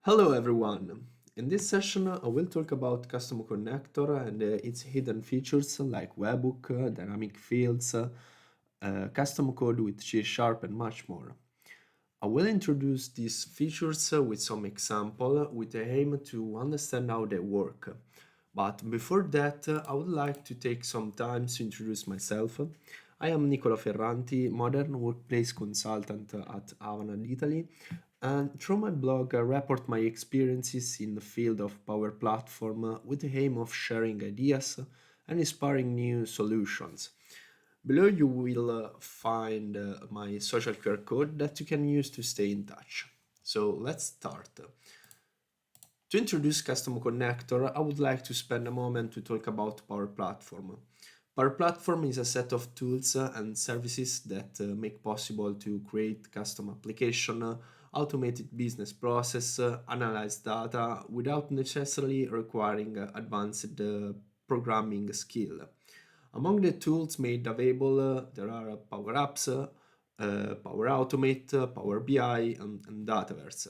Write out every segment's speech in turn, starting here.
Hello everyone. In this session, I will talk about Custom Connector and its hidden features like webhook, dynamic fields, custom code with C# and much more. I will introduce these features with some example with the aim to understand how they work. But before that, I would like to take some time to introduce myself. I am Nicolò Ferranti, modern workplace consultant at Havana, Italy, and through my blog, I report my experiences in the field of Power Platform with the aim of sharing ideas and inspiring new solutions. Below you will find my social QR code that you can use to stay in touch. So let's start. To introduce Custom Connector, I would like to spend a moment to talk about Power Platform. Power Platform is a set of tools and services that make possible to create custom application, automated business process, analyze data without necessarily requiring advanced programming skill. Among the tools made available, there are Power Apps, Power Automate, Power BI, and Dataverse.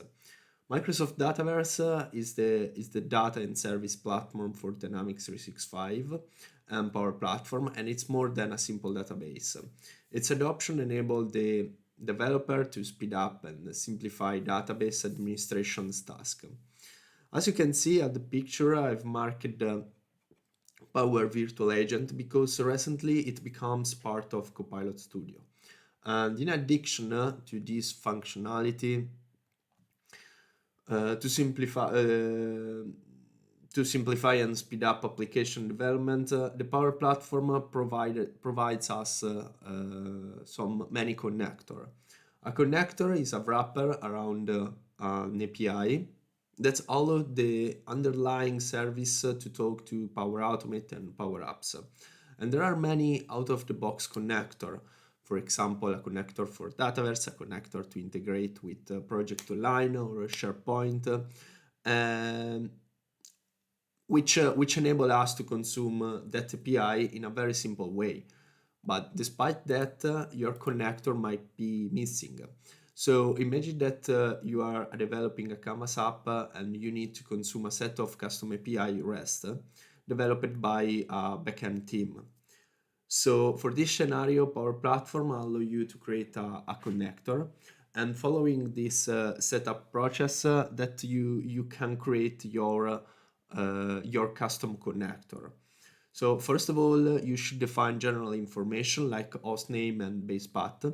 Microsoft Dataverse is the data and service platform for Dynamics 365 and Power Platform, and it's more than a simple database. Its adoption enabled the developer to speed up and simplify database administration's task. As you can see at the picture, I've marked Power Virtual Agent because recently it becomes part of Copilot Studio. And in addition to this functionality, uh, to simplify uh, to simplify and speed up application development, the Power Platform provides us some many connector. A connector is a wrapper around an API that's all of the underlying service to talk to Power Automate and Power Apps. And there are many out-of-the-box connector. For example, a connector for Dataverse, a connector to integrate with Project Online or SharePoint, um, which enable us to consume that API in a very simple way. But despite that, your connector might be missing. So imagine that you are developing a Canvas app and you need to consume a set of custom API REST developed by a backend team. So for this scenario, Power Platform allow you to create a connector, and following this setup process, that you can create your custom connector. So first of all, you should define general information like hostname and base path.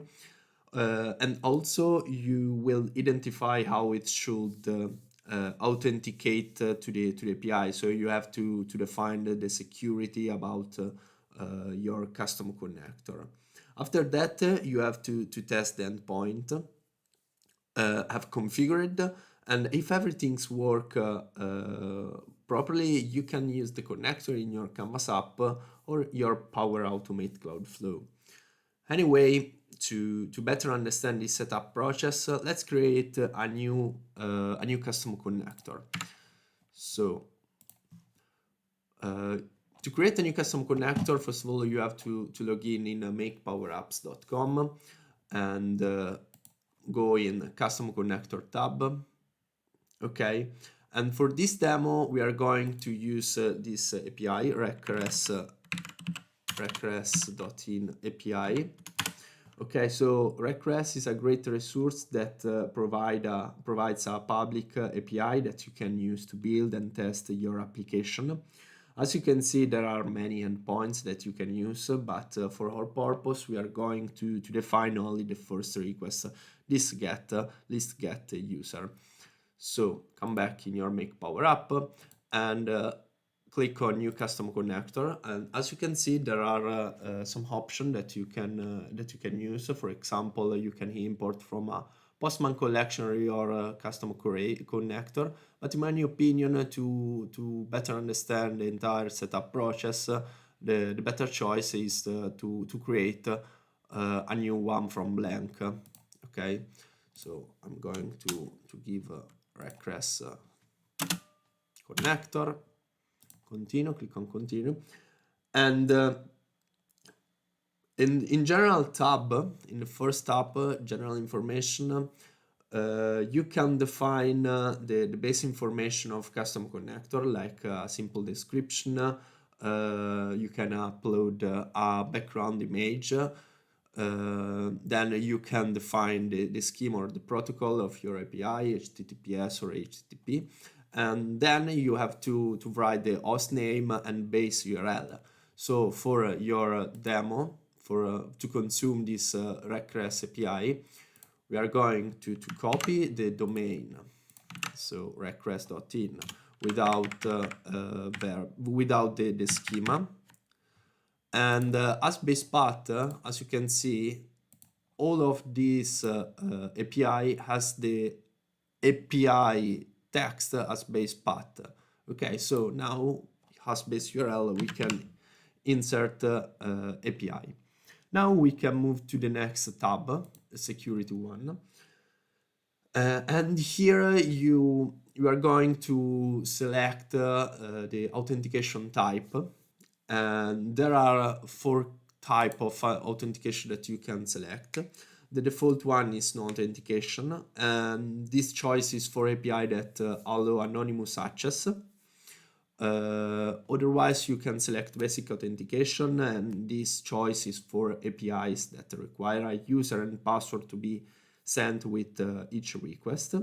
And also you will identify how it should authenticate to the API. So you have to define the security about your custom connector. After that, you have to test the endpoint, have configured, and if everything's work properly, you can use the connector in your Canvas app or your Power Automate Cloud Flow. Anyway, to better understand this setup process, let's create a new custom connector. So to create a new custom connector, first of all, you have to log in makepowerapps.com and go in custom connector tab. Okay, and for this demo, we are going to use this API regress.in API. Okay, so Regress is a great resource that provides a public API that you can use to build and test your application. As you can see, there are many endpoints that you can use, but for our purpose, we are going to define only the first request, this list get user. So come back in your Make Power App and click on New Custom Connector, and as you can see, there are some options that you can use. For example, you can import from a Postman collection or a custom connector. But in my opinion, to better understand the entire setup process, the better choice is to create a new one from blank. Okay, so I'm going to give regress connector. Continue, click on continue, and in general tab, in the first tab, general information, you can define the base information of custom connector, like a simple description. You can upload a background image. Then you can define the scheme or the protocol of your API, HTTPS or HTTP. And then you have to write the host name and base URL. So for your demo, to consume this request API, we are going to copy the domain, so request.in, without without the schema. And as base path, as you can see, all of this API has the API text as base path. Okay, so now as base URL we can insert API. Now we can move to the next tab, the security one. And here you are going to select the authentication type. And there are 4 types of authentication that you can select. The default one is no authentication, and this choice is for API that allow anonymous access. Otherwise, you can select basic authentication, and this choice is for APIs that require a user and password to be sent with each request.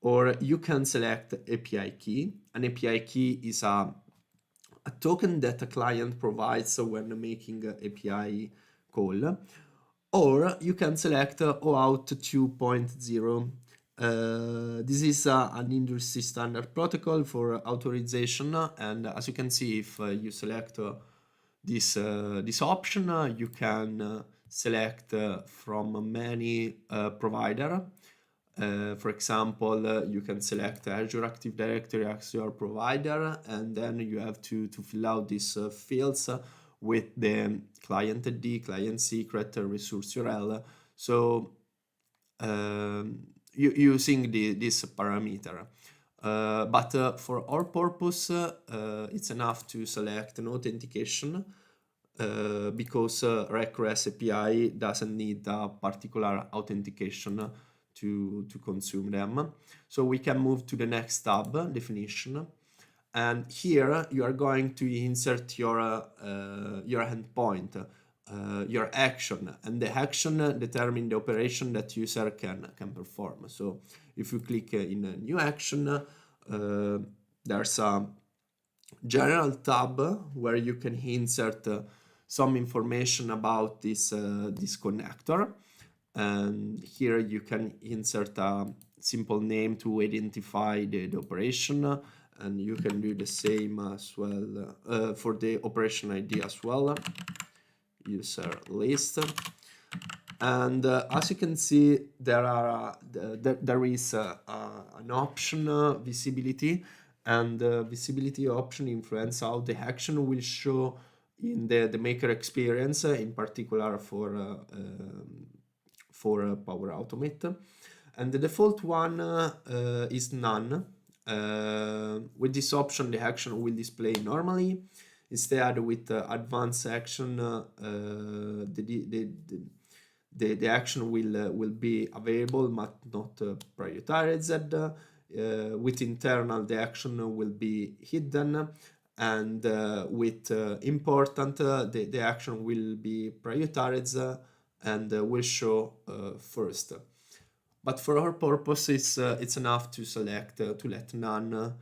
Or you can select API key. An API key is a token that a client provides when making an API call. Or you can select OAuth 2.0. This is an industry standard protocol for authorization, and as you can see, if you select this option, you can select from many provider. For example, you can select Azure Active Directory as your provider, and then you have to fill out these fields with the client ID, client secret, resource URL. So using this parameter. But for our purpose, it's enough to select an authentication because REST API doesn't need a particular authentication to consume them. So we can move to the next tab, definition. And here you are going to insert your endpoint, your action, and the action determine the operation that user can perform. So if you click in a new action, there's a general tab where you can insert some information about this connector, and here you can insert a simple name to identify the operation, and you can do the same as well for the operation ID as well, user list. And as you can see, there is an option, visibility, and the visibility option influence how the action will show in the maker experience, in particular for Power Automate. And the default one is none. With this option, the action will display normally. Instead, with advanced action, the action will be available but not prioritized. With internal, the action will be hidden, and with important, the action will be prioritized and will show first. But for our purpose, it's enough to select to let none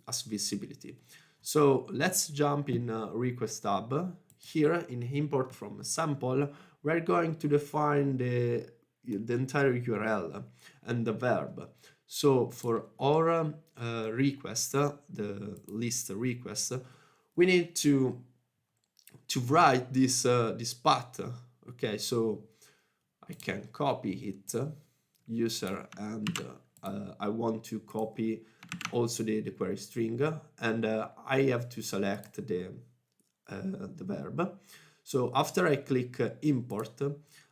as visibility. So let's jump in request tab. Here in import from sample, we're going to define the entire URL and the verb. So for our request, the list request, we need to write this path. Okay, so I can copy it, user, and I want to copy also the query string, and I have to select the verb. So after I click import,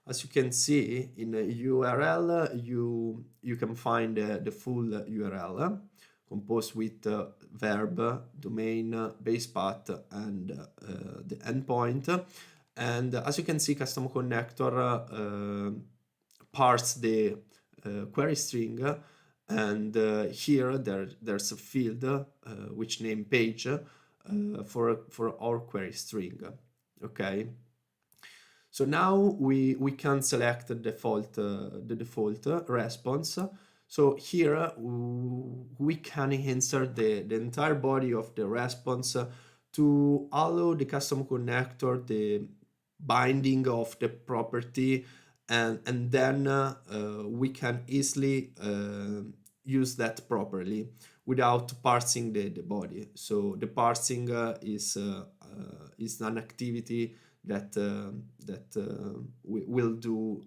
as you can see in URL, you can find the full URL composed with verb, domain, base path, and the endpoint. And as you can see, custom connector parse the query string, and here there's a field which name page for our query string. Okay, so now we can select the default response. So here we can insert the entire body of the response to allow the custom connector the binding of the property, and then we can easily use that properly without parsing the body. So the parsing is an activity that will do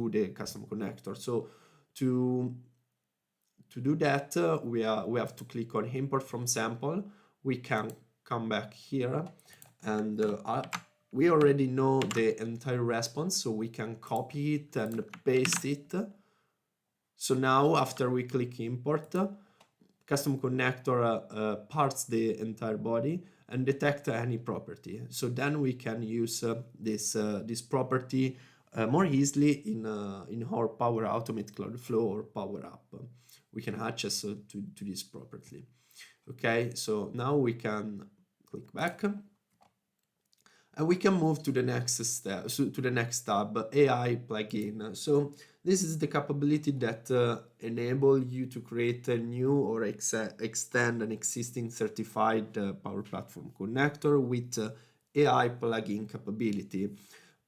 the custom connector. So to do that, we have to click on import from sample. We can come back here, and we already know the entire response, so we can copy it and paste it. So now after we click import, custom connector parts the entire body and detect any property. So then we can use this property more easily in our Power Automate Cloud Flow or Power App. We can access to this property. Okay, so now we can click back, and we can move to the next step, so to the next tab, AI plugin. So this is the capability that enable you to create a new or extend an existing certified Power Platform connector with AI plugin capability.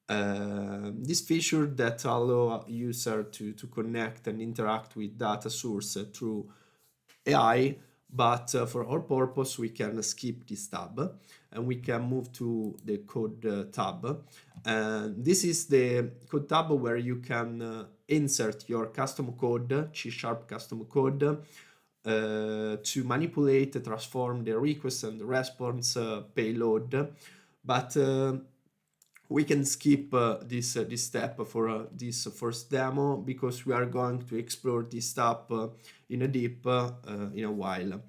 This feature that allow user to connect and interact with data source through AI, but for our purpose we can skip this tab and we can move to the code tab. And this is the code tab where you can insert your custom code, C# custom code, to manipulate, transform the request and the response payload. But we can skip this step for this first demo, because we are going to explore this step in a deep in a while.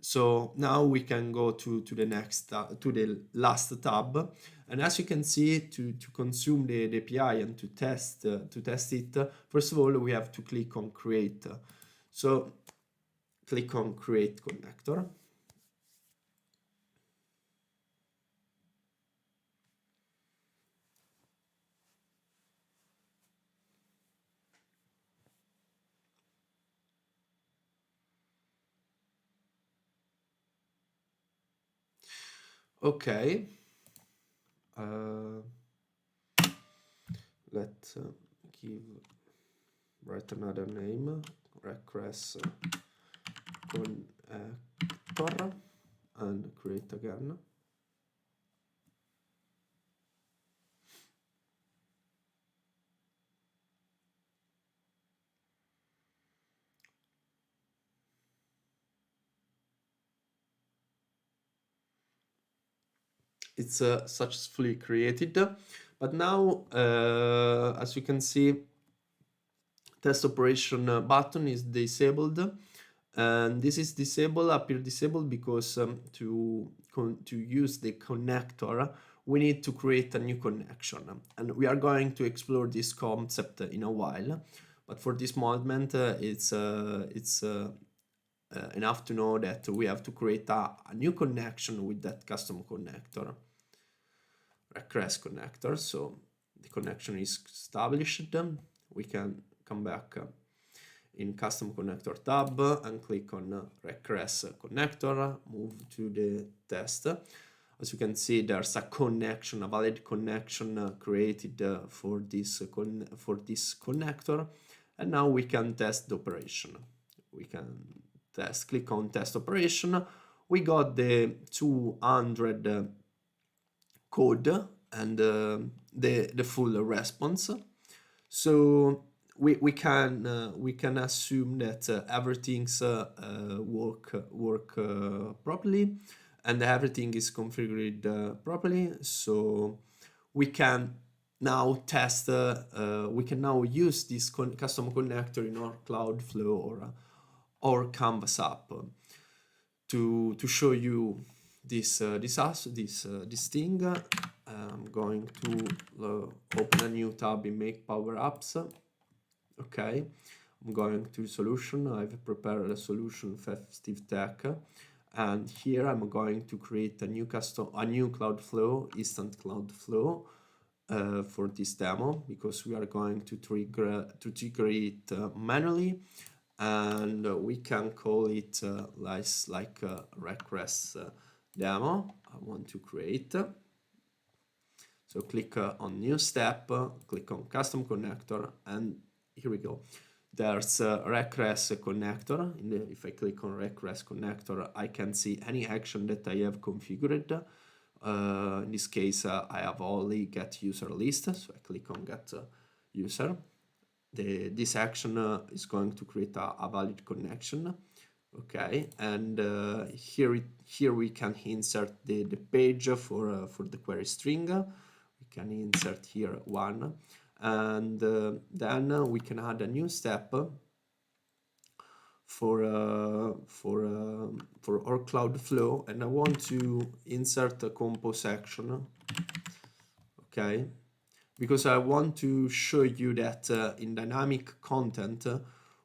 So now we can go to the next to the last tab, and as you can see, to consume the API and to test it, first of all we have to click on create. So click on create connector. Okay, let's write another name, request connector, and create again. It's successfully created, but now as you can see, test operation button is disabled, and this is appear disabled because to use the connector we need to create a new connection, and we are going to explore this concept in a while. But for this moment it's enough to know that we have to create a new connection with that custom connector, request connector. So the connection is established. We can come back in custom connector tab and click on request connector, move to the test. As you can see, there's a connection, a valid connection created for this connector, and now we can test the operation. We can click on test operation. We got the 200 code and the full response. So we can assume that everything's work properly, and everything is configured properly. So we can now test. We can now use this custom connector in our Cloudflow or Canvas app to show you this thing. I'm going to open a new tab in Make Power Apps. Okay, I'm going to solution. I've prepared a solution festive tech, and here I'm going to create a new Cloudflow, instant Cloudflow for this demo, because we are going to trigger it manually, and we can call it like a request demo I want to create. So click on new step, click on custom connector, and here we go. There's a request connector. If I click on request connector, I can see any action that I have configured. In this case, I have only get user list, so I click on get user. This action is going to create a valid connection. Okay, and here we can insert the page for the query string. We can insert here one, and then we can add a new step for our Cloudflow, and I want to insert a compose action. Okay, because I want to show you that in dynamic content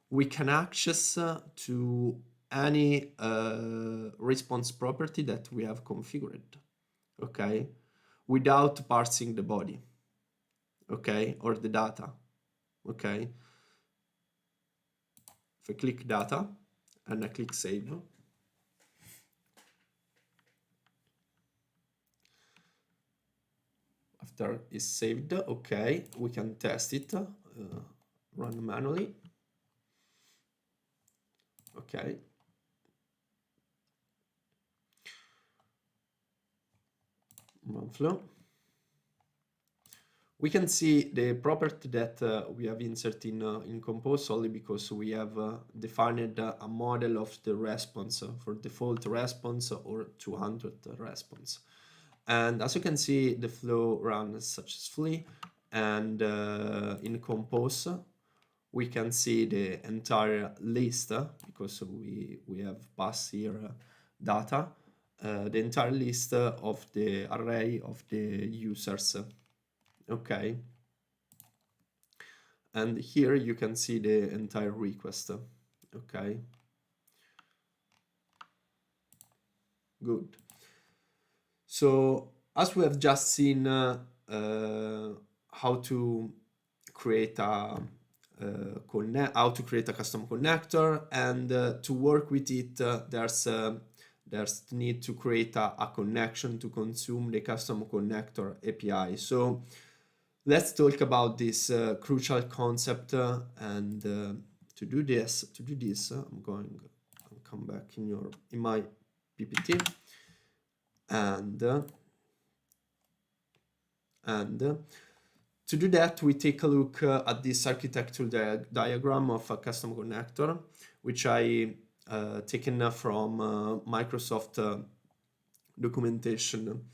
we can access to any response property that we have configured, okay, without parsing the body, okay, or the data. Okay, if I click data and I click save, after it's saved, okay, we can test it, run manually. Okay, run flow. We can see the property that we have inserted in Compose only because we have defined a model of the response for default response or 200 response. And as you can see, the flow runs successfully, and in Compose we can see the entire list because we have passed here data, the entire list of the array of the users. Okay, and here you can see the entire request. Okay, good. So as we have just seen how to create a custom connector, and to work with it, there's the need to create a connection to consume the custom connector API. So let's talk about this crucial concept, and to do this, I'm going to come back in my PPT, and to do that, we take a look at this architectural diagram of a custom connector, which I taken from Microsoft documentation.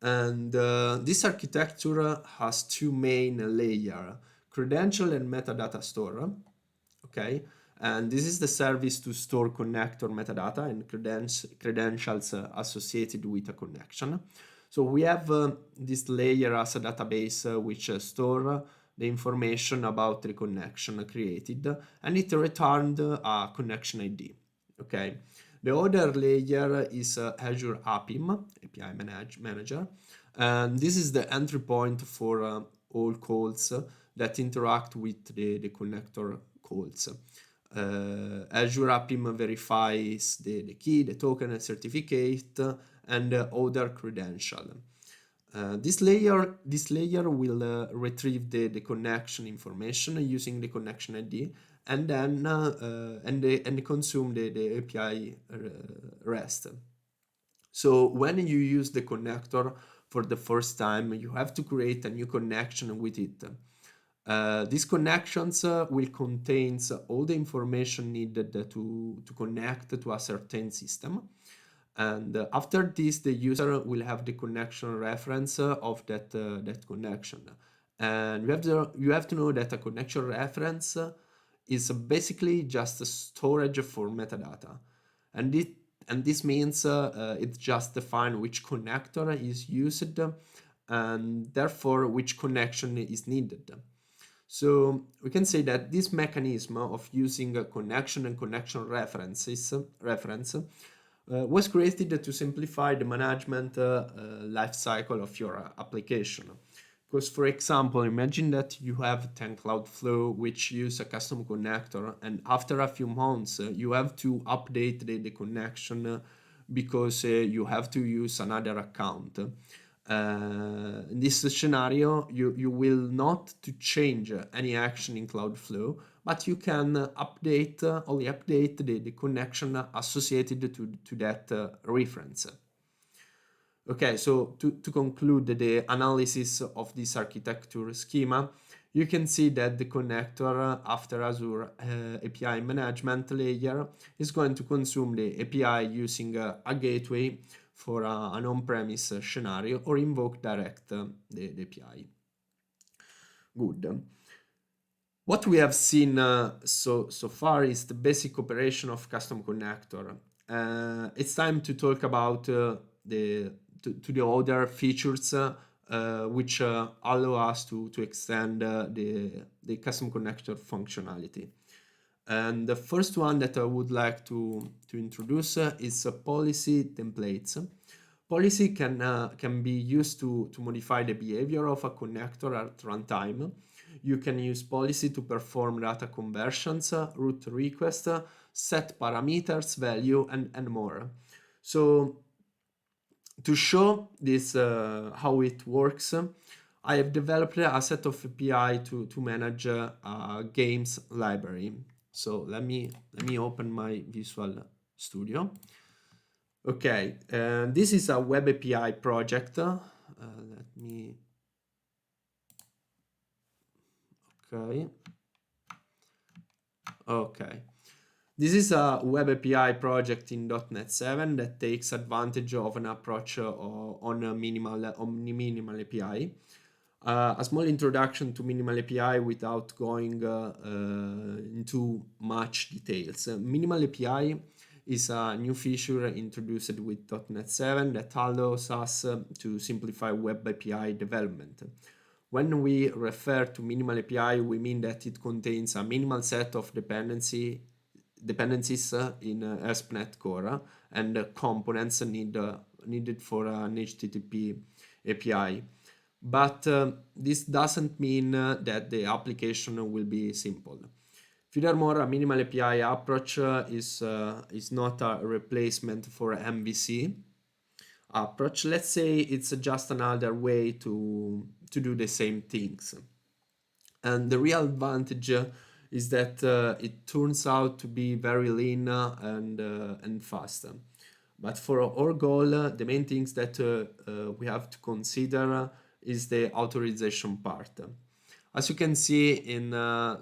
And this architecture has two main layers, credential and metadata store. Okay, and this is the service to store connector metadata and credentials associated with a connection. So we have this layer as a database which store the information about the connection created, and it returned a connection ID. Okay, the other layer is Azure APIM, API Manager, and this is the entry point for all calls that interact with the connector calls. Azure APIM verifies the key, the token, the certificate, and other credential. This layer will retrieve the connection information using the connection ID, and then and consume the API REST. So when you use the connector for the first time, you have to create a new connection with it. These connections will contain all the information needed to connect to a certain system. And after this, the user will have the connection reference of that connection. And you have to know that a connection reference is basically just a storage for metadata. And this means it just defines which connector is used, and therefore which connection is needed. So we can say that this mechanism of using a connection and connection reference was created to simplify the management life cycle of your application. Because, for example, imagine that you have 10 Cloudflow which use a custom connector, and after a few months, you have to update the connection because you have to use another account. In this scenario, you will not to change any action in Cloudflow, but you can only update the connection associated to that reference. Okay, so to conclude the analysis of this architecture schema, you can see that the connector after Azure API management layer is going to consume the API using a gateway for an on-premise scenario or invoke direct the API. Good. What we have seen so far is the basic operation of custom connector. It's time to talk about the other features which allow us to extend the custom connector functionality. And the first one that I would like to introduce is policy templates. Policy can be used to modify the behavior of a connector at runtime. You can use policy to perform data conversions, route requests, set parameters, value, and more. So to show this how it works, I have developed a set of API to manage a games library. So let me open my Visual Studio. Okay, this is a web API project. Let me. Okay. This is a web API project in .NET 7 that takes advantage of an approach on minimal API. A small introduction to minimal API without going into much details. Minimal API is a new feature introduced with .NET 7 that allows us to simplify web API development. When we refer to minimal API, we mean that it contains a minimal set of dependencies in ASP.NET Core and components needed for an HTTP API. But this doesn't mean that the application will be simple. Furthermore, a minimal API approach is not a replacement for MVC approach. Let's say it's just another way to do the same things. And the real advantage is that it turns out to be very lean and fast. But for our goal, the main things that we have to consider is the authorization part. As you can see in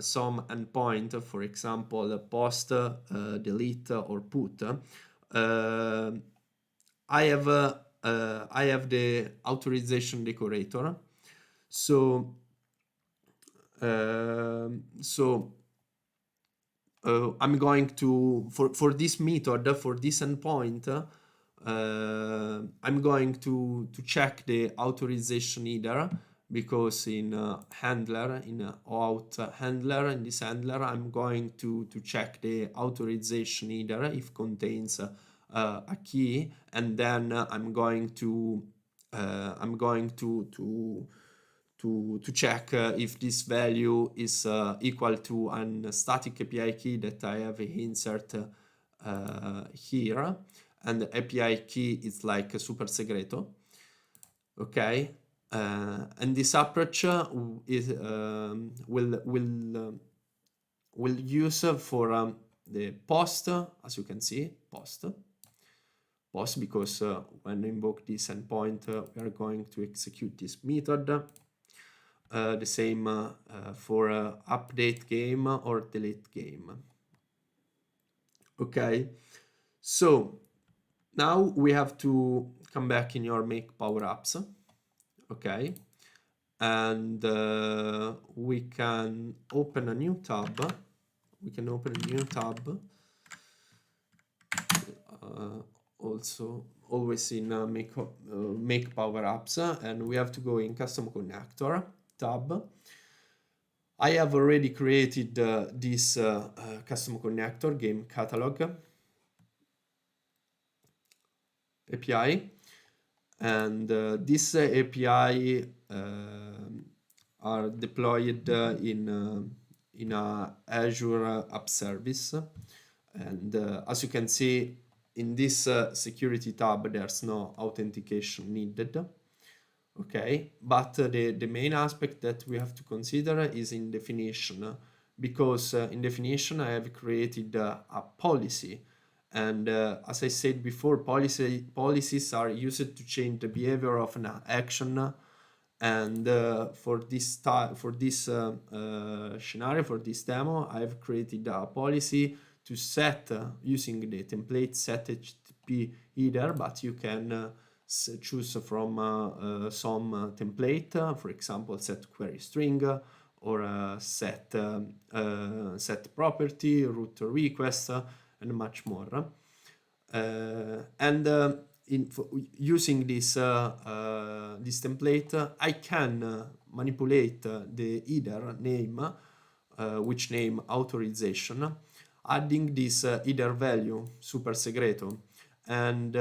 some endpoint, for example, post, delete, or put, I have the authorization decorator. So I'm going to for this method, for this endpoint, I'm going to check the authorization header, because in handler, in auth handler, in this handler, I'm going to check the authorization header if contains a key, and then I'm going to check if this value is equal to an static API key that I have insert here, and the API key is like a super segreto. Okay, and this approach is will use for the post, as you can see, post, because when we invoke this endpoint, we are going to execute this method. The same for update game or delete game. Okay, so now we have to come back in your make power apps. Okay, and we can open a new tab. Also always in make power apps, and we have to go in custom connector tab. I have already created this custom connector game catalog API, and this API are deployed in a Azure App Service, and as you can see in this security tab, there's no authentication needed. Okay, but the main aspect that we have to consider is in definition, because in definition I have created a policy, and as I said before, policies are used to change the behavior of an action, and for this scenario, for this demo, I've created a policy to set using the template set HTTP header, but you can choose from some template, for example, set query string, or set property, route request, and much more. Using this template, I can manipulate the header name, which name authorization, adding this header value super segreto, and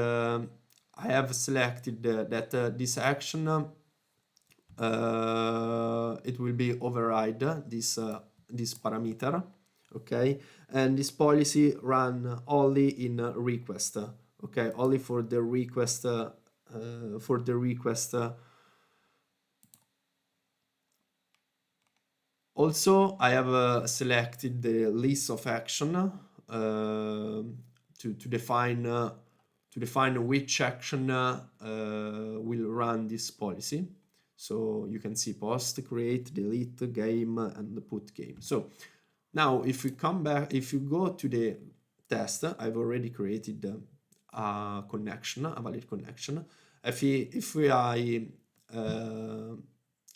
I have selected that this action it will be override this parameter, okay, and this policy run only in request, okay, only for the request Also, I have selected the list of action to define which action will run this policy. So you can see post, create, delete, game, and put game. So now if we come back, if you go to the test, I've already created a connection, a valid connection. If I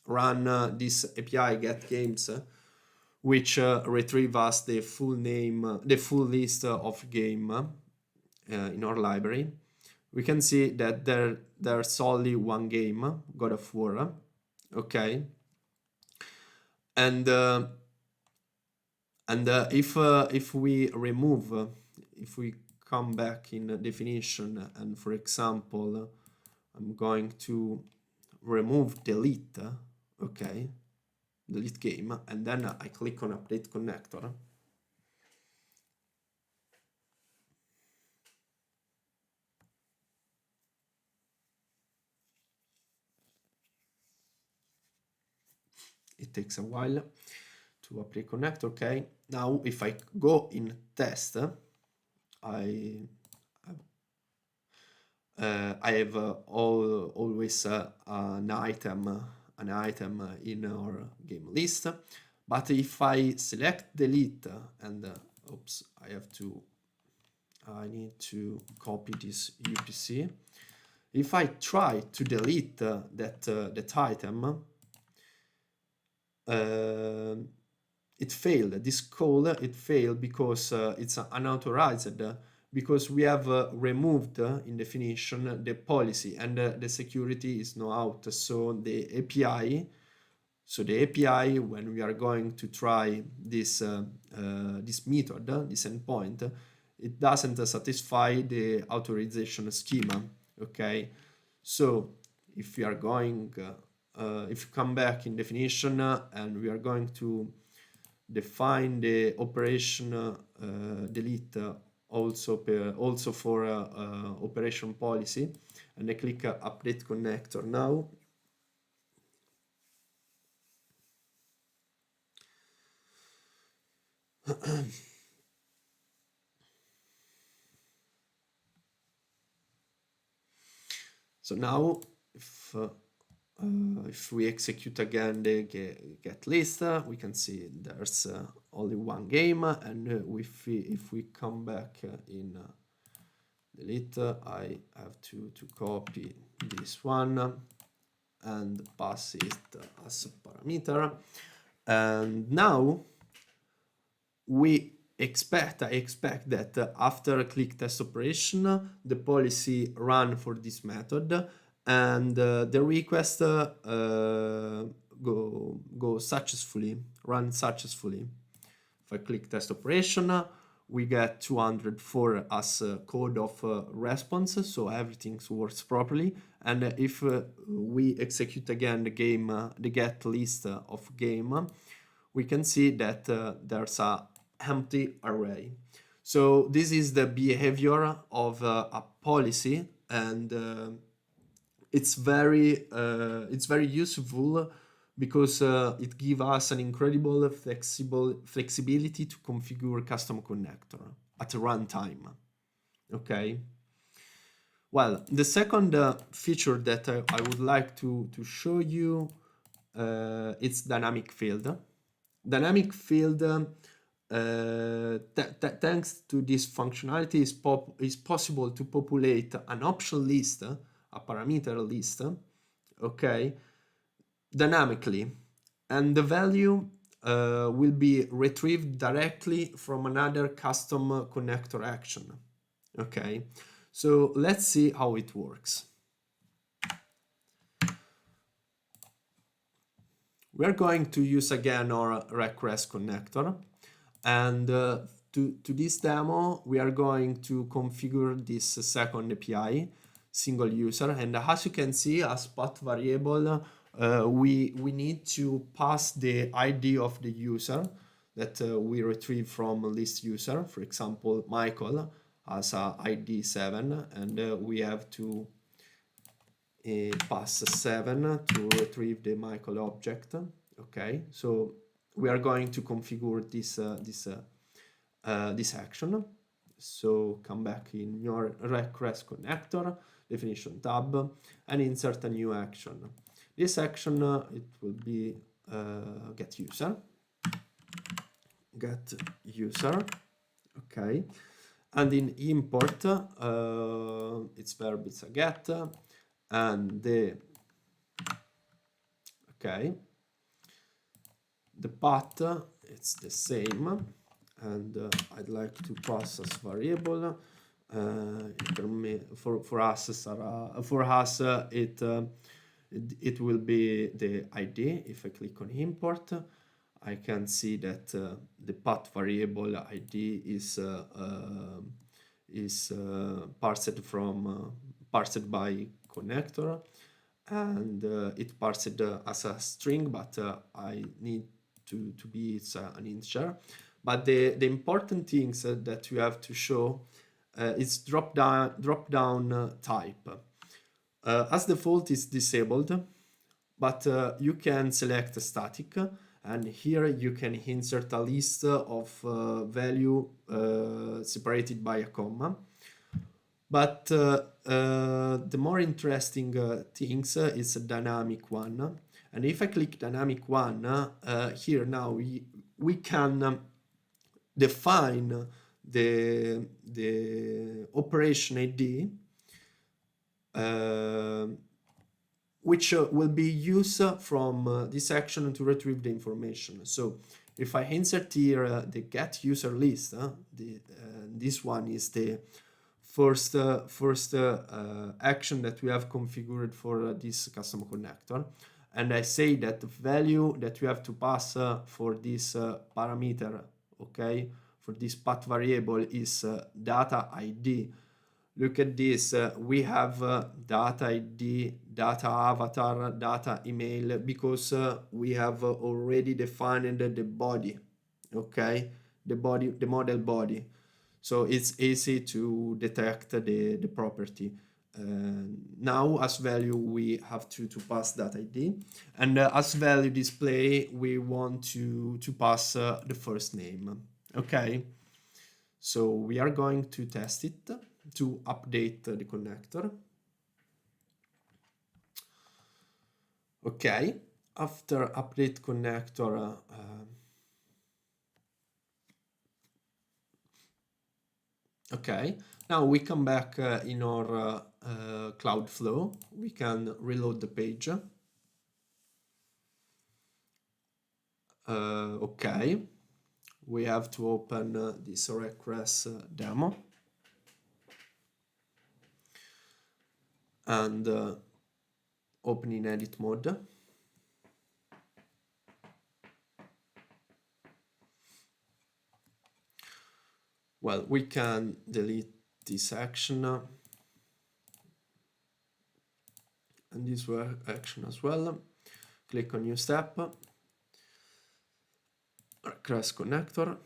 run this API get games, which retrieve us the full name, the full list of game in our library, we can see that there's only one game, God of War, okay, and if we remove, if we come back in definition, and for example, I'm going to remove delete, okay, delete game, and then I click on update connector. It takes a while to update connect. Okay, now if I go in test, I have always an item in our game list, but if I select delete and oops, I need to copy this UPC. If I try to delete that item, it failed. This call, it failed because it's unauthorized, because we have removed in definition the policy, and the security is now out. So the API, when we are going to try this this method, this endpoint, it doesn't satisfy the authorization schema. Okay, so if we are going if you come back in definition and we are going to define the operation delete also for operation policy, and I click update connector now. So now if we execute again the get list, we can see there's only one game, and if we come back in delete, I have to copy this one and pass it as a parameter, and now I expect that after click test operation, the policy run for this method, and the request run successfully. If I click test operation, we get 204 as code of response, so everything works properly. And if we execute again the game, the get list of game, we can see that there's a empty array. So this is the behavior of a policy, and it's very useful because it gives us an incredible flexibility to configure custom connector at runtime. Okay. Well, the second feature that I would like to show you, it's dynamic field. Dynamic field, thanks to this functionality, is possible to populate an option list, a parameter list, okay, dynamically, and the value will be retrieved directly from another custom connector action. Okay, so let's see how it works. We are going to use again our request connector, and to this demo we are going to configure this second API, single user, and as you can see, as path variable, we need to pass the ID of the user that we retrieve from list user. For example, Michael has a ID 7, and we have to pass 7 to retrieve the Michael object. Okay, so we are going to configure this action. So come back in your request connector, definition tab, and insert a new action. This action, it will be get user, okay, and in import, it's verb, it's a get, and the path, it's the same, and I'd like to pass as variable. For us, it will be the ID. If I click on import, I can see that the path variable ID is parsed by connector, and it parsed as a string, but I need to be an integer. But the important things that you have to show is drop down type. As default is disabled, but you can select static, and here you can insert a list of value separated by a comma. But the more interesting things is a dynamic one. And if I click dynamic one, here now we can define the operation ID, which will be used from this action to retrieve the information. So if I insert here the get user list, this one is the first action that we have configured for this custom connector, and I say that the value that you have to pass for this parameter, okay, for this path variable is data ID. Look at this, we have data ID, data avatar, data email, because we have already defined the body, okay, the model body. So it's easy to detect the property. Now as value we have to pass that ID, and as value display we want to pass the first name. Okay, so we are going to test it to update the connector. Okay, after update connector, okay, now we come back in our Cloudflow. We can reload the page. Okay, we have to open this request demo, and open in edit mode. Well, we can delete this action and this action as well. Click on new step, request connector.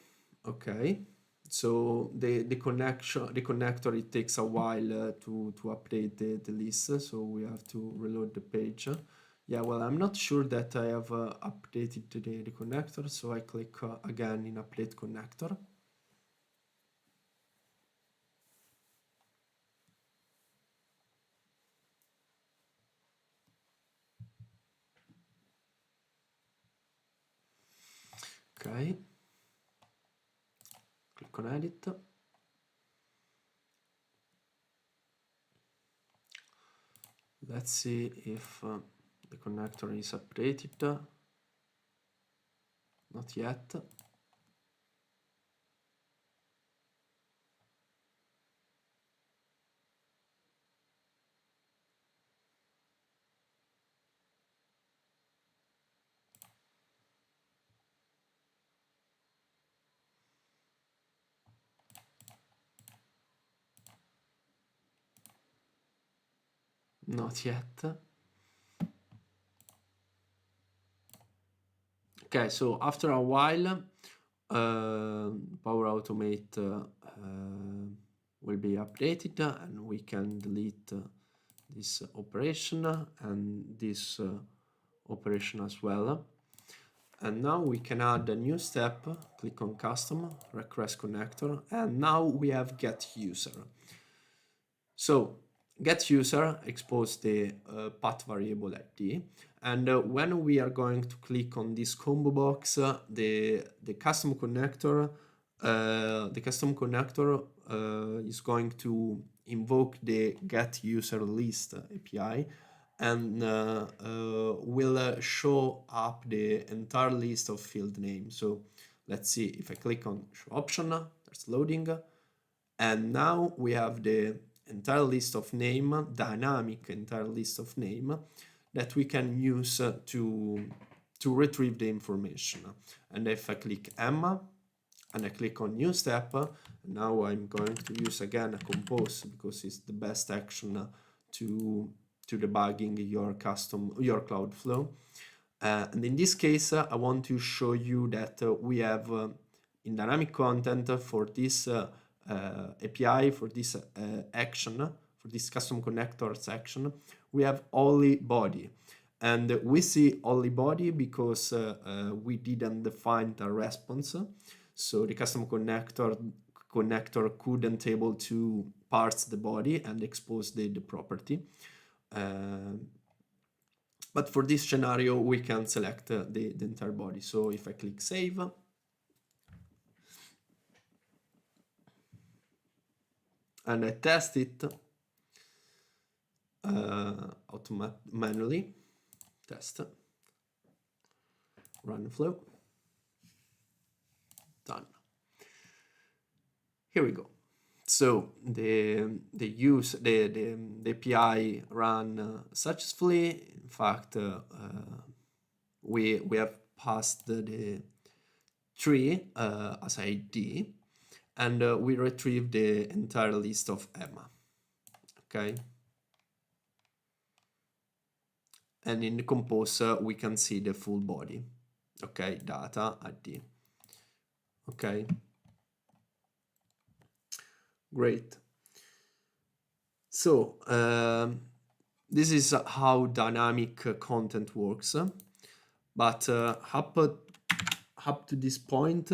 Okay, so the connector, it takes a while to update the list, so we have to reload the page. Yeah, well, I'm not sure that I have updated the connector, so I click again in update connector. Okay, click on edit. Let's see if the connector is updated. Not yet. Not yet. Okay, so after a while, Power Automate will be updated and we can delete this operation and this operation as well. And now we can add a new step, click on custom, request connector, and now we have get user. So get user expose the path variable ID, and when we are going to click on this combo box, the custom connector is going to invoke the get user list API and will show up the entire list of field names. So let's see, if I click on show option, there's loading, and now we have the entire list of name, dynamic entire list of name that we can use to retrieve the information. And if I click Emma and I click on new step, now I'm going to use again a compose because it's the best action to debugging your Cloudflow. And in this case, I want to show you that we have in dynamic content for this API, for this action, for this custom connectors action, we have only body. And we see only body because we didn't define the response. So the custom connector couldn't able to parse the body and expose the property. But for this scenario, we can select the entire body. So if I click save, and I test it manually, test, run flow, done. Here we go. So the API ran successfully. In fact, we have passed the tree as ID, and we retrieved the entire list of Emma. Okay. And in the compose, we can see the full body. Okay, data ID. Okay. Great. So this is how dynamic content works. But up to this point,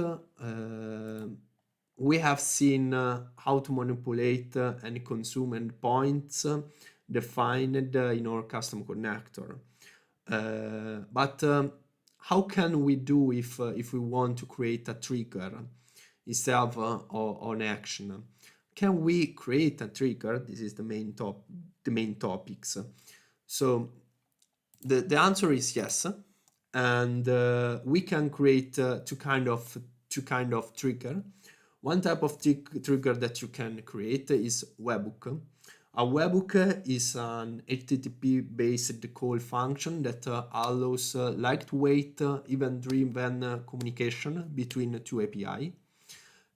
we have seen how to manipulate and consume endpoints defined in our custom connector. But how can we do if we want to create a trigger instead of an action? Can we create a trigger? This is the main topics. So the answer is yes, and we can create two kind of trigger. One type of trigger that you can create is webhook. A webhook is an HTTP-based call function that allows lightweight, event-driven communication between two API.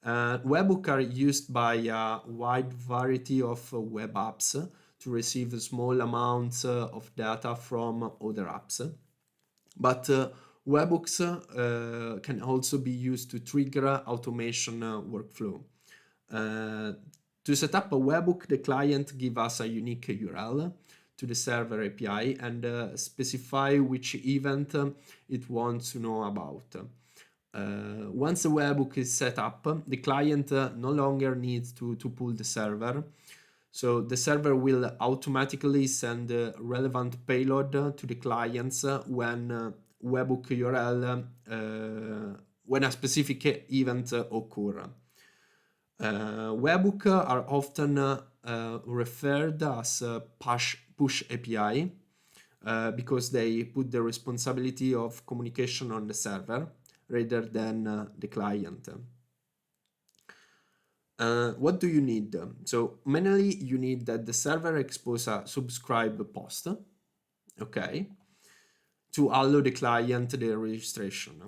Webhooks are used by a wide variety of web apps to receive small amounts of data from other apps. But webhooks can also be used to trigger automation workflow. To set up a webhook, the client gives us a unique URL to the server API and specify which event it wants to know about. Once the webhook is set up, the client no longer needs to pull the server. So the server will automatically send relevant payload to the clients when webhook URL, when a specific event occur. Webhook are often referred as push API because they put the responsibility of communication on the server rather than the client. What do you need? So mainly you need that the server expose a subscribe post, okay, to allow the client the registration.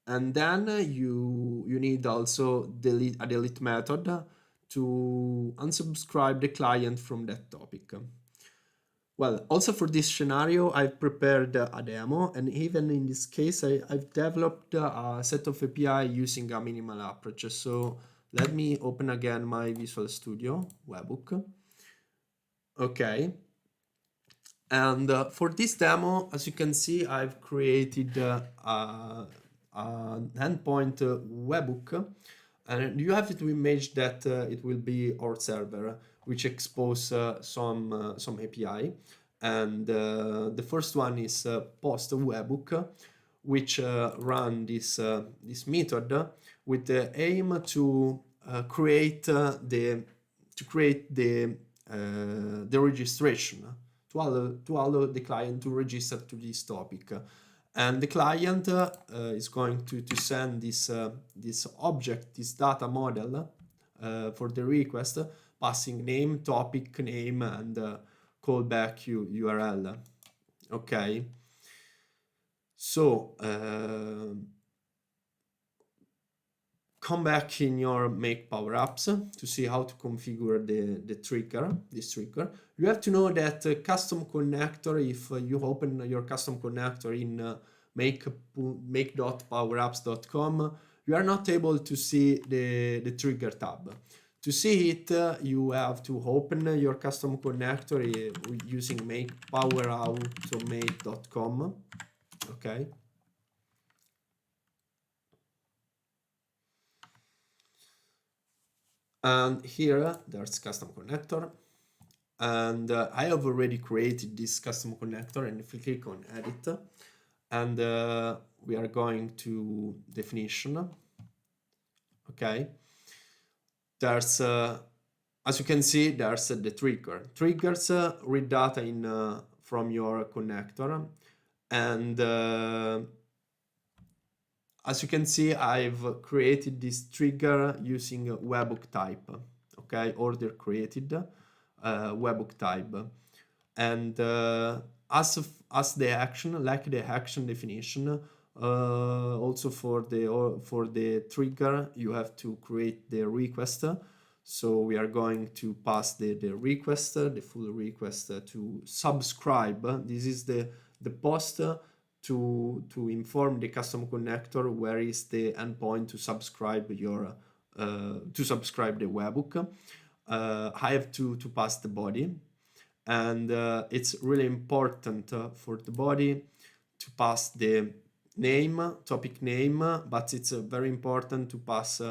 And then you need also a delete method to unsubscribe the client from that topic. Well, also for this scenario, I've prepared a demo, and even in this case, I've developed a set of API using a minimal approach. So let me open again my Visual Studio webhook. Okay. And for this demo, as you can see, I've created an endpoint webhook, and you have to imagine that it will be our server, which expose some API. And the first one is post webhook, which run this method with the aim to create the registration to allow the client to register to this topic. And the client is going to send this object, this data model for the request, passing name, topic name, and callback URL. Okay. So come back in your Make Power Apps to see how to configure this trigger. You have to know that custom connector, if you open your custom connector in make.powerapps.com, you are not able to see the trigger tab. To see it, you have to open your custom connector using makepowerautomate.com. Okay. And here there's custom connector, and I have already created this custom connector, and if you click on edit, and we are going to definition. Okay, there's as you can see, there's the triggers read data in from your connector, and as you can see, I've created this trigger using webhook type. Okay, order created webhook type, and as the action, like the action definition, also for the trigger, you have to create the request. So we are going to pass the request, the full request to subscribe. This is the post to inform the custom connector where is the endpoint to subscribe your to subscribe the webhook. I have to pass the body, and it's really important for the body to pass the name, topic name, but it's very important to pass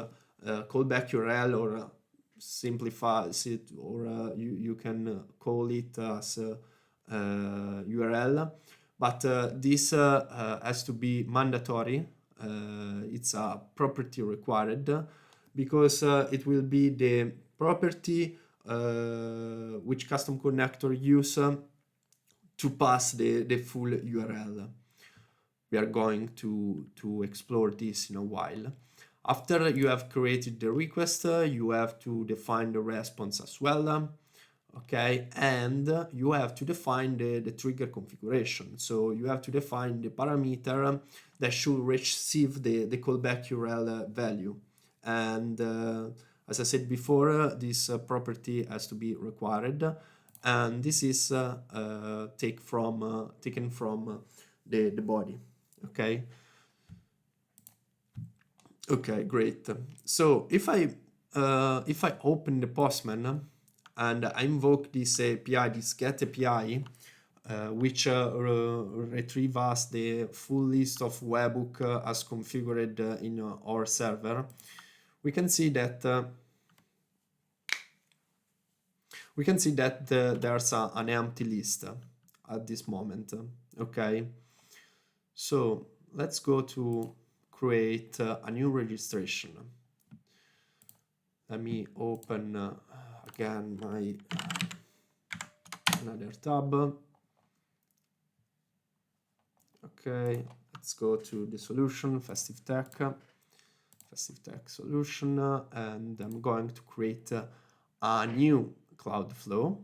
callback URL, or simplify it, or you can call it as URL. But this has to be mandatory. It's a property required, because it will be the property which custom connector use to pass the full URL. We are going to explore this in a while. After you have created the request, you have to define the response as well. Okay, and you have to define the trigger configuration. So you have to define the parameter that should receive the callback URL value. and as I said before, this property has to be required, and this is taken from the body. Okay. Okay, great. So if I open the Postman and I invoke this API, this get API, which retrieve us the full list of webhook as configured in our server, we can see that there's an empty list at this moment. Okay, so let's go to create a new registration. Let me open again my another tab. Okay, let's go to the solution, Festive Tech solution, and I'm going to create a new Cloudflow.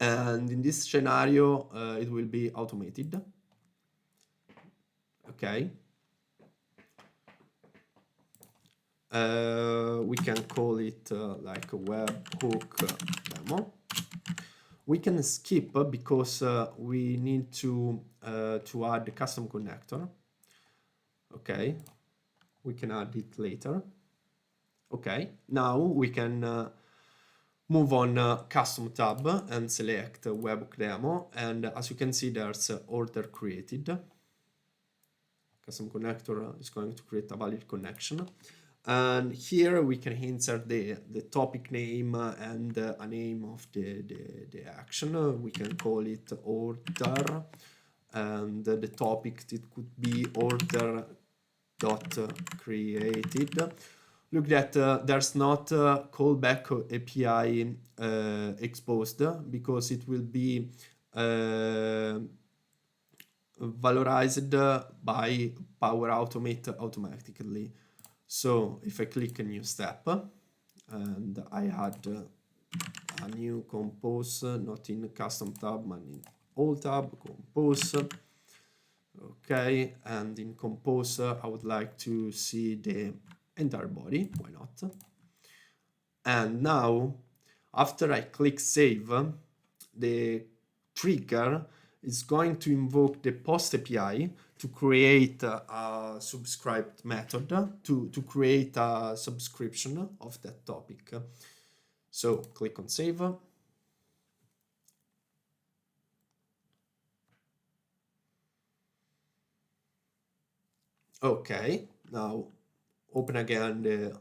And in this scenario, it will be automated. Okay. We can call it like a webhook demo. We can skip because we need to add the custom connector. Okay, we can add it later. Okay, now we can move on custom tab and select webhook demo, and as you can see, there's order created. Custom connector is going to create a valid connection. And here we can insert the topic name and a name of the action. We can call it order, and the topic, it could be order dot created. Look that there's not callback API exposed, because it will be valorized by Power Automate automatically. So if I click a new step and I add a new compose, not in custom tab, but in all tab, compose. Okay, and in compose, I would like to see the entire body, why not? And now, after I click save, the trigger is going to invoke the post API to create a subscribed method to create a subscription of that topic. So click on save. Okay, now open again the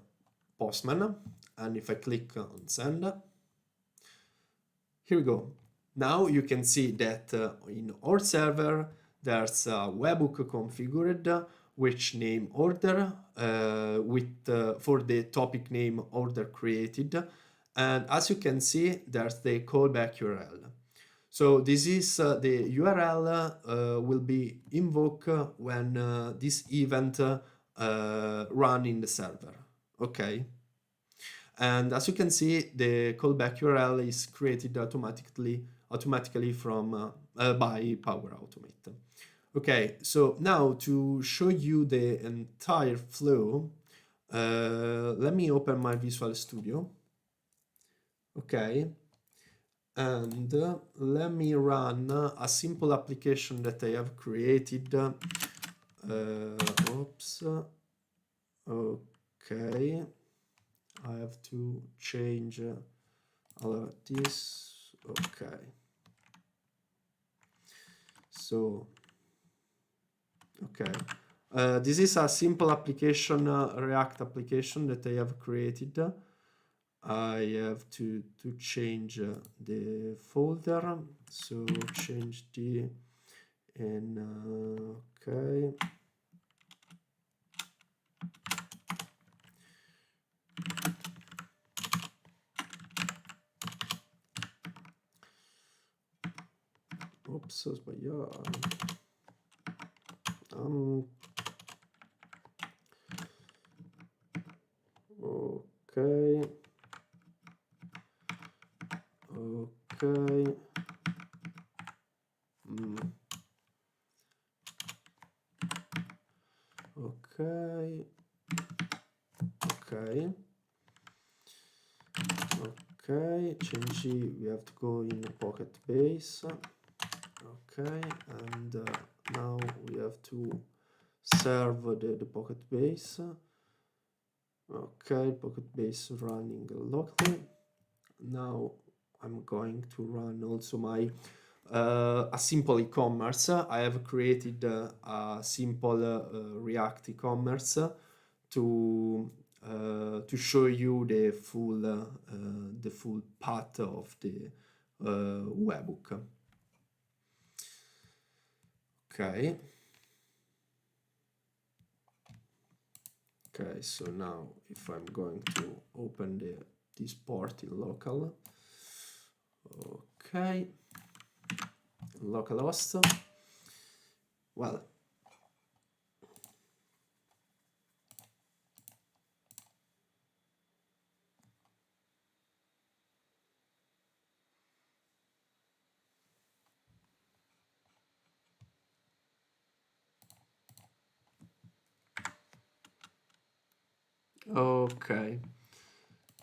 Postman, and if I click on send, here we go. Now you can see that in our server there's a webhook configured which name order for the topic name order created, and as you can see there's the callback URL. So this is the URL will be invoked when this event run in the server. Okay. And as you can see, the callback URL is created automatically from by Power Automate. Okay, so now to show you the entire flow, let me open my Visual Studio. Okay, and let me run a simple application that I have created. Oops. Okay. I have to change all of this. Okay. So, okay. This is a simple application, React application that I have created. I have to change the folder. So change the and okay. Ops, ho sbagliato. Ok. Ok. Ok. Okay, change, we have to go in the pocket base. Okay, and now we have to serve the pocket base. Okay, pocket base running locally. Now I'm going to run also my a simple e-commerce. I have created a simple React e-commerce to show you the full path of the webhook. Okay. Okay, so now if I'm going to open this port in local, okay, localhost, well, okay.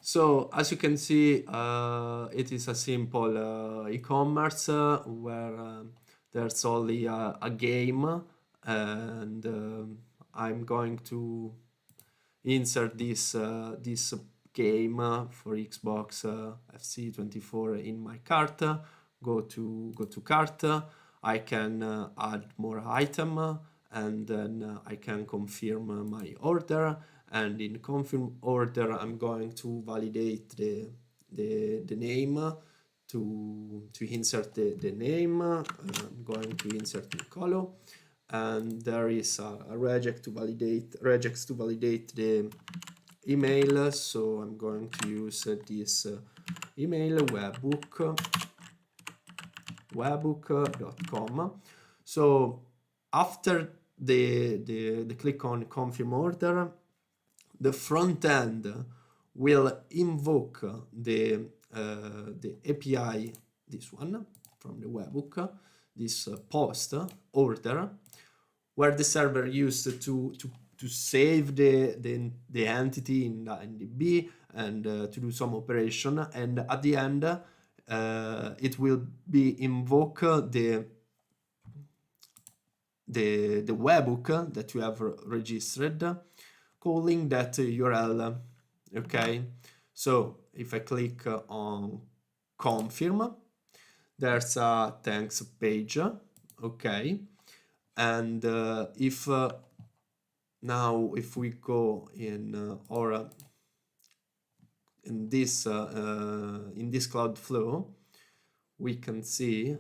So as you can see, it is a simple e-commerce where there's only a game, and I'm going to insert this game for Xbox FC24 in my cart. Go to cart. I can add more item, and then I can confirm my order. And in confirm order, I'm going to validate the name to insert the name. I'm going to insert Nicolò, and there is a regex to validate the email. So I'm going to use this email webhook.com. So after the click on confirm order, the front end will invoke the API, this one from the webhook, this post order, where the server used to save the entity in the B and to do some operation, and at the end it will be invoke the webhook that you have registered, calling that URL. Okay, so if I click on confirm, there's a thanks page. Okay, and if now if we go in or in this Cloudflow, we can see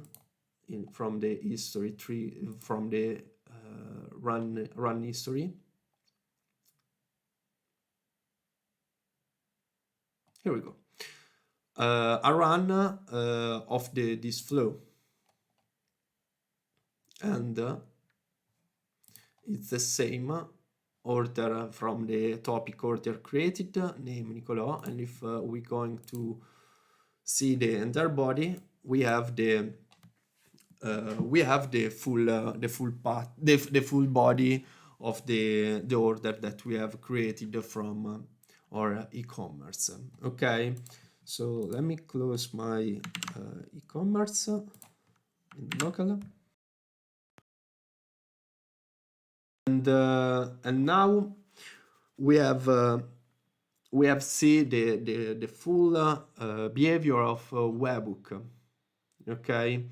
from the history tree, from the run history. Here we go. A run of this flow, and it's the same order from the topic order created, name Nicolò, and if we're going to see the entire body, we have the full path, the full body of the order that we have created from our e-commerce. Okay, so let me close my e-commerce in local, and now we have seen the full behavior of webhook. Okay,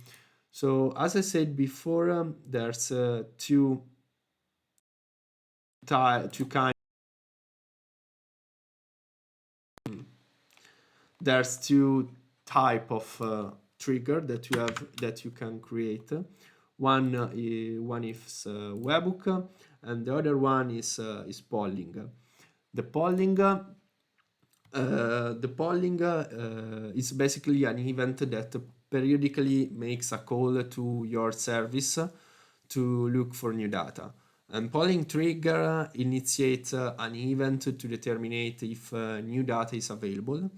so as I said before, there's two kind. There's two type of trigger that you can create. One is webhook, and the other one is polling. The polling is basically an event that periodically makes a call to your service to look for new data. And polling trigger initiates an event to determine if new data is available,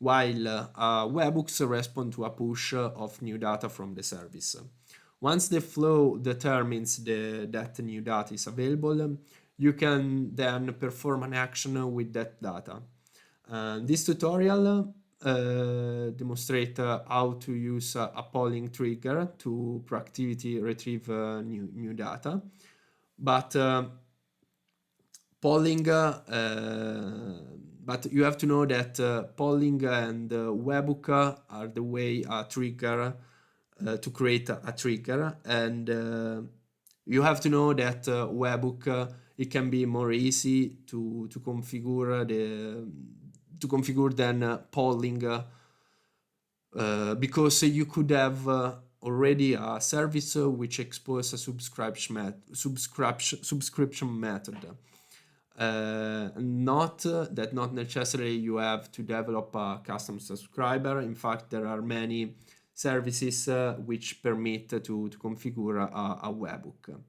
while webhooks respond to a push of new data from the service. Once the flow determines that new data is available, you can then perform an action with that data. This tutorial demonstrate how to use a polling trigger to proactively retrieve new data. But polling, but you have to know that polling and webhook are the way a trigger to create a trigger, and you have to know that webhook it can be more easy to configure than polling because you could have already a service which exposes a subscription method. Not necessarily you have to develop a custom subscriber. In fact, there are many services which permit to configure a webhook.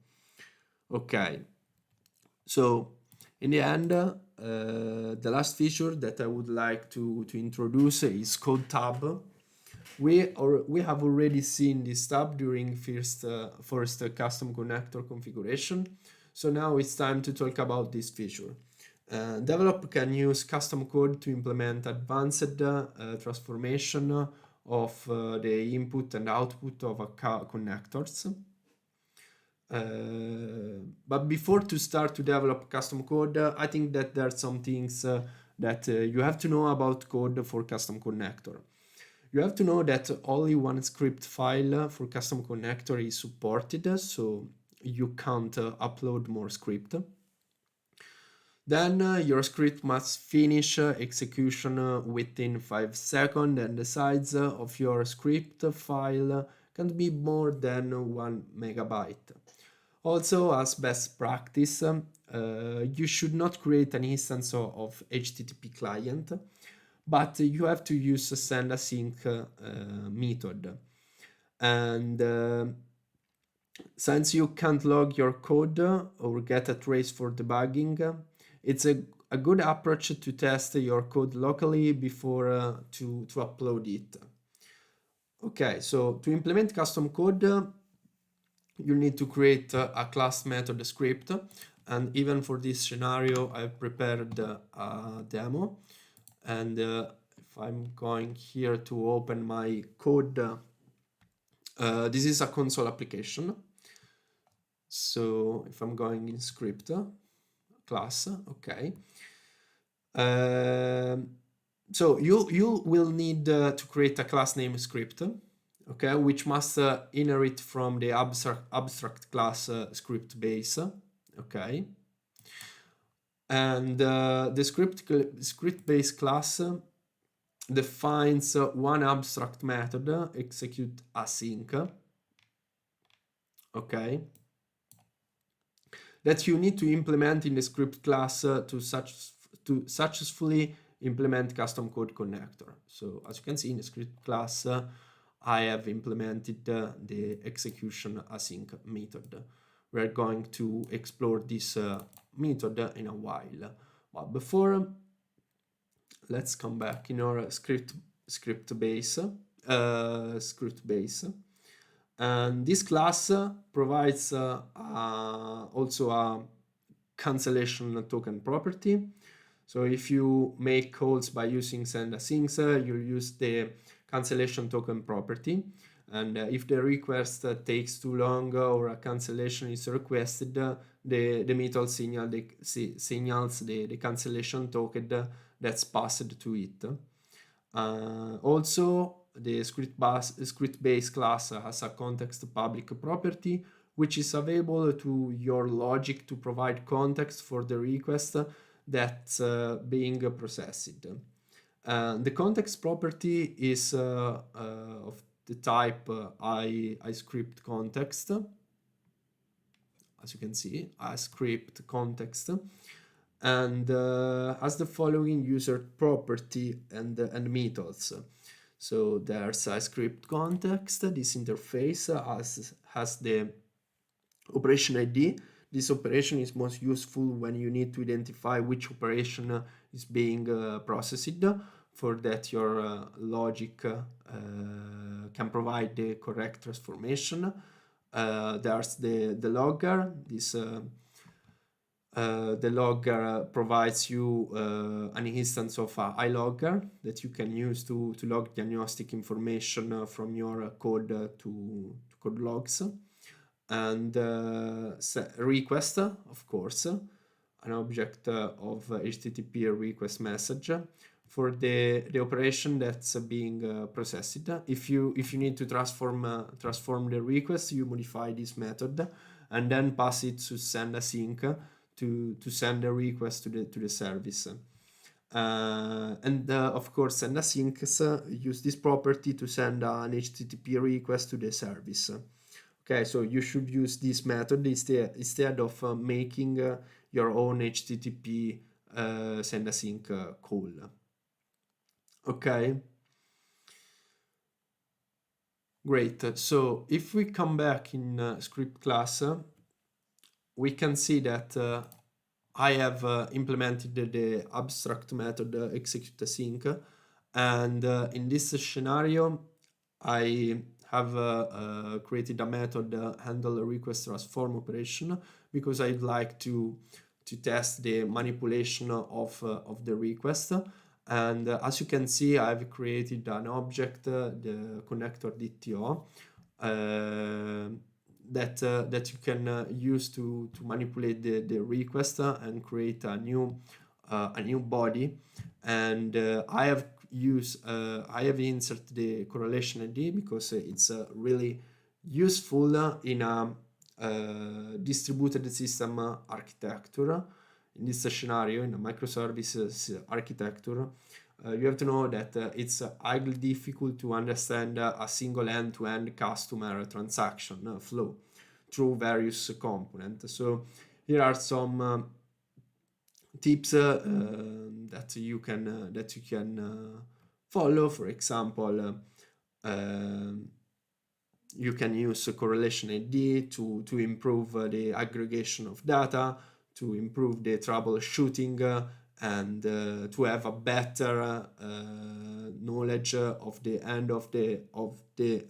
Okay, so in the end, the last feature that I would like to introduce is Code Tab. We have already seen this tab during first custom connector configuration. So now it's time to talk about this feature. Developer can use custom code to implement advanced transformation of the input and output of connectors. But before to start to develop custom code, I think that there are some things that you have to know about code for custom connector. You have to know that only one script file for custom connector is supported, so you can't upload more script. Then your script must finish execution within 5 seconds, and the size of your script file can't be more than 1 megabyte. Also, as best practice, you should not create an instance of HTTP client, but you have to use a send async method. And since you can't log your code or get a trace for debugging, it's a good approach to test your code locally before to upload it. Okay, so to implement custom code, you need to create a class method script, and even for this scenario I've prepared a demo. And if I'm going here to open my code, this is a console application. So if I'm going in script class, okay, so you will need to create a class name script, okay, which must inherit from the abstract class script base, okay. And the script base class defines one abstract method, execute async, okay, that you need to implement in the script class to successfully implement custom code connector. So as you can see in the script class, I have implemented the execution async method. We're going to explore this method in a while. But before, let's come back in our script base. And this class provides also a cancellation token property. So if you make calls by using send async, you use the cancellation token property. And if the request takes too long or a cancellation is requested, the method signals the cancellation token that's passed to it. Also, the script base class has a context public property, which is available to your logic to provide context for the request that's being processed. The context property is of the type iScript context. As you can see, iScript context, and has the following user property and methods. So there's a script context. This interface has the operation ID. This operation is most useful when you need to identify which operation is being processed. For that, your logic can provide the correct transformation. There's the logger. This The logger provides you an instance of iLogger that you can use to log diagnostic information from your code to code logs. And request, of course, an object of HTTP request message for the operation that's being processed. If you need to transform the request, you modify this method and then pass it to send async to send a request to the service. And of course, send asyncs use this property to send an HTTP request to the service. Okay, so you should use this method instead of making your own HTTP send async call. Okay, great. So if we come back in script class, we can see that I have implemented the abstract method execute async, and in this scenario I have created a method handle request transform operation because I'd like to test the manipulation of the request. And as you can see, I've created an object, the connector DTO, that you can use to manipulate the request and create a new body. And I have inserted the correlation ID because it's really useful in a distributed system architecture. In this scenario, in a microservices architecture, you have to know that it's highly difficult to understand a single end-to-end customer transaction flow through various components. So here are some tips that you can follow. For example, you can use a correlation ID to improve the aggregation of data, to improve the troubleshooting, and to have a better knowledge of the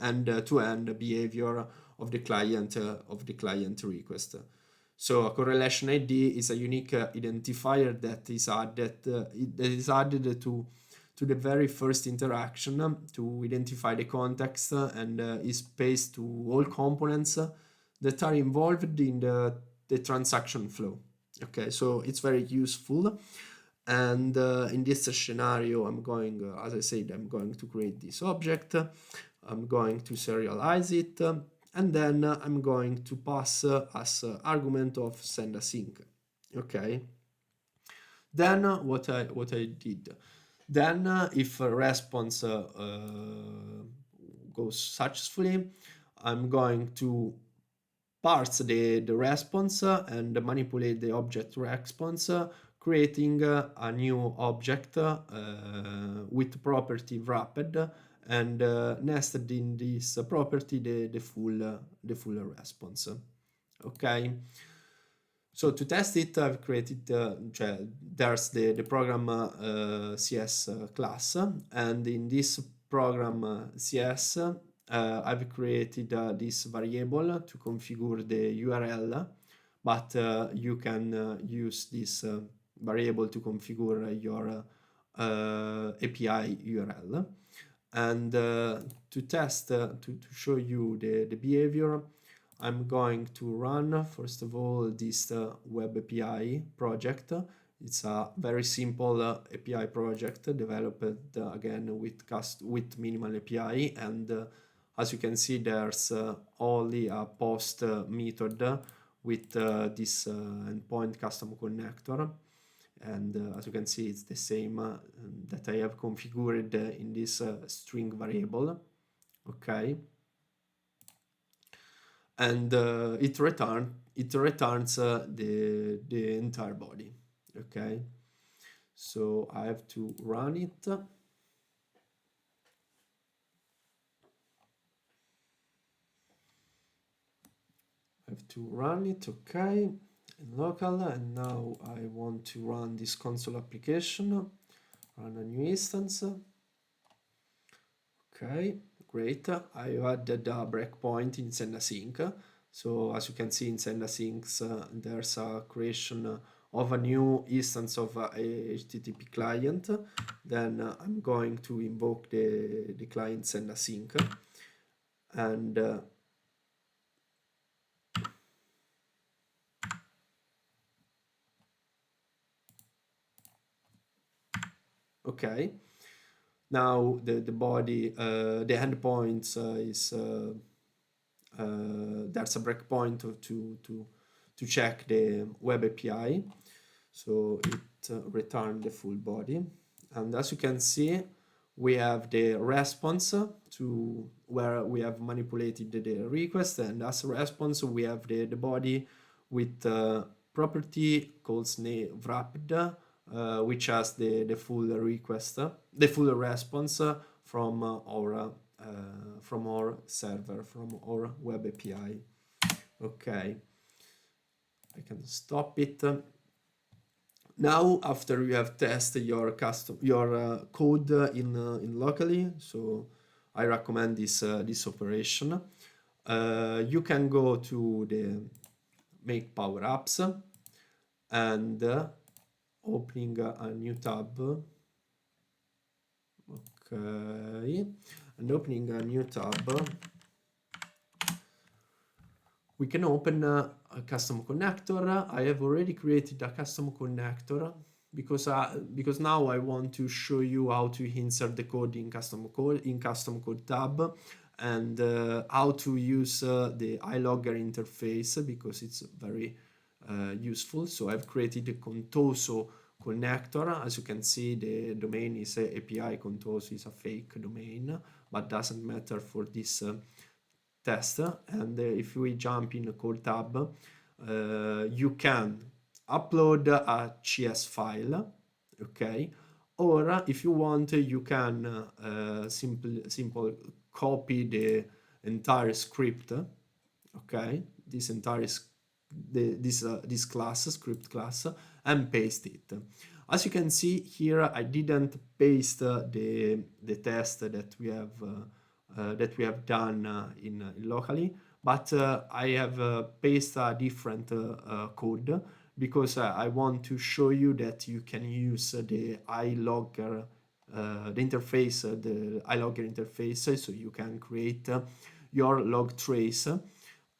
end-to-end behavior of the client request. So a correlation ID is a unique identifier that is added to the very first interaction to identify the context and is passed to all components that are involved in the transaction flow. Okay, so it's very useful. And in this scenario, as I said, I'm going to create this object. I'm going to serialize it, and then I'm going to pass as argument of send async. Okay. Then what I did. Then if a response goes successfully, I'm going to parse the response and manipulate the object response, creating a new object with property wrapped and nested in this property the full response. Okay. So to test it, I've created, there's the program CS class, and in this program CS, I've created this variable to configure the URL, but you can use this variable to configure your API URL. And to test, to show you the behavior, I'm going to run, first of all, this web API project. It's a very simple API project developed again with minimal API, and as you can see, there's only a post method with this endpoint custom connector, and as you can see, it's the same that I have configured in this string variable. Okay. And it returns the entire body. Okay, so I have to run it. I have to run it. Okay, in local, and now I want to run this console application. Run a new instance. Okay, great. I added a breakpoint in send async So as you can see in send asyncs, there's a creation of a new instance of a HTTP client. Then I'm going to invoke the client send async, and okay. Now the body, the endpoint is there's a breakpoint to check the web API, so it returns the full body. And as you can see, we have the response to where we have manipulated the request, and as a response we have the body with property called wrapped, which has the full request, the full response from our server, from our web API. Okay, I can stop it. Now, after you have tested your code in locally, so I recommend this operation. You can go to the make power apps and opening a new tab. Okay, and opening a new tab, we can open a custom connector. I have already created a custom connector because now I want to show you how to insert the code in custom code tab, and how to use the iLogger interface, because it's very useful. So I've created a Contoso connector. As you can see, the domain is API Contoso, is a fake domain, but doesn't matter for this test. And if we jump in the code tab, you can upload a CS file, okay, or if you want, you can simple copy the entire script, okay, this entire this class, script class, and paste it. As you can see here, I didn't paste the test that we have done in locally, but I have pasted a different code, because I want to show you that you can use the iLogger, the interface, the iLogger interface, so you can create your log trace.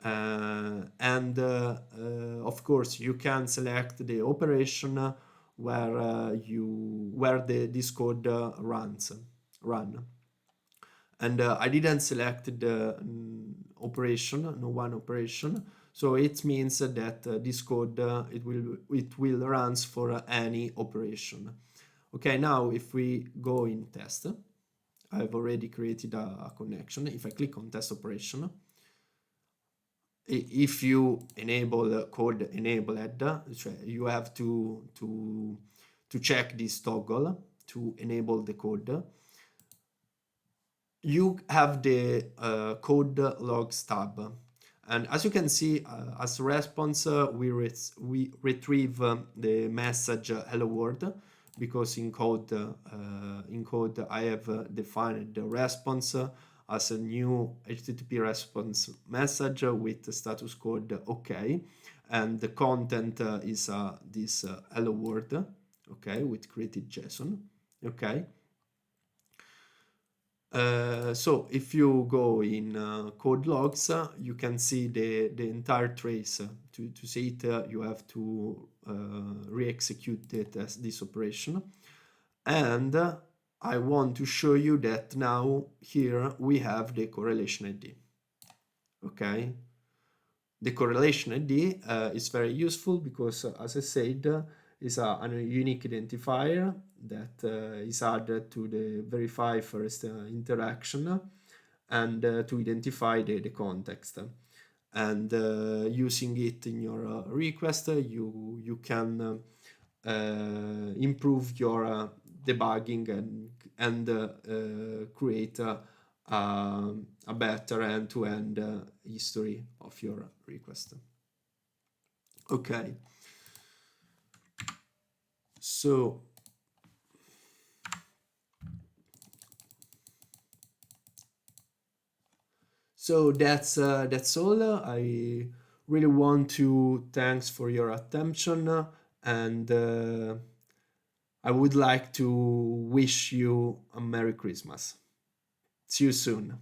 And of course you can select the operation where this code run. And I didn't select the operation, no one operation, so it means that this code it will runs for any operation. Okay, now if we go in test, I've already created a connection. If I click on test operation, if you enable code enabled, you have to check this toggle to enable the code. You have the code logs tab, and as you can see, as a response, we retrieve the message hello world, because in code I have defined the response as a new HTTP response message with the status code OK, and the content is this hello world, okay, with created JSON, okay. So if you go in code logs, you can see the entire trace. To see it, you have to re-execute it as this operation. And I want to show you that now here we have the correlation ID. Okay, the correlation ID is very useful because, as I said, is a unique identifier that is added to the verify first interaction, and to identify the context. And using it in your request, you can improve your debugging and create a better end-to-end history of your request. Okay, so So that's all. I really want to thanks for your attention, and I would like to wish you a Merry Christmas. See you soon.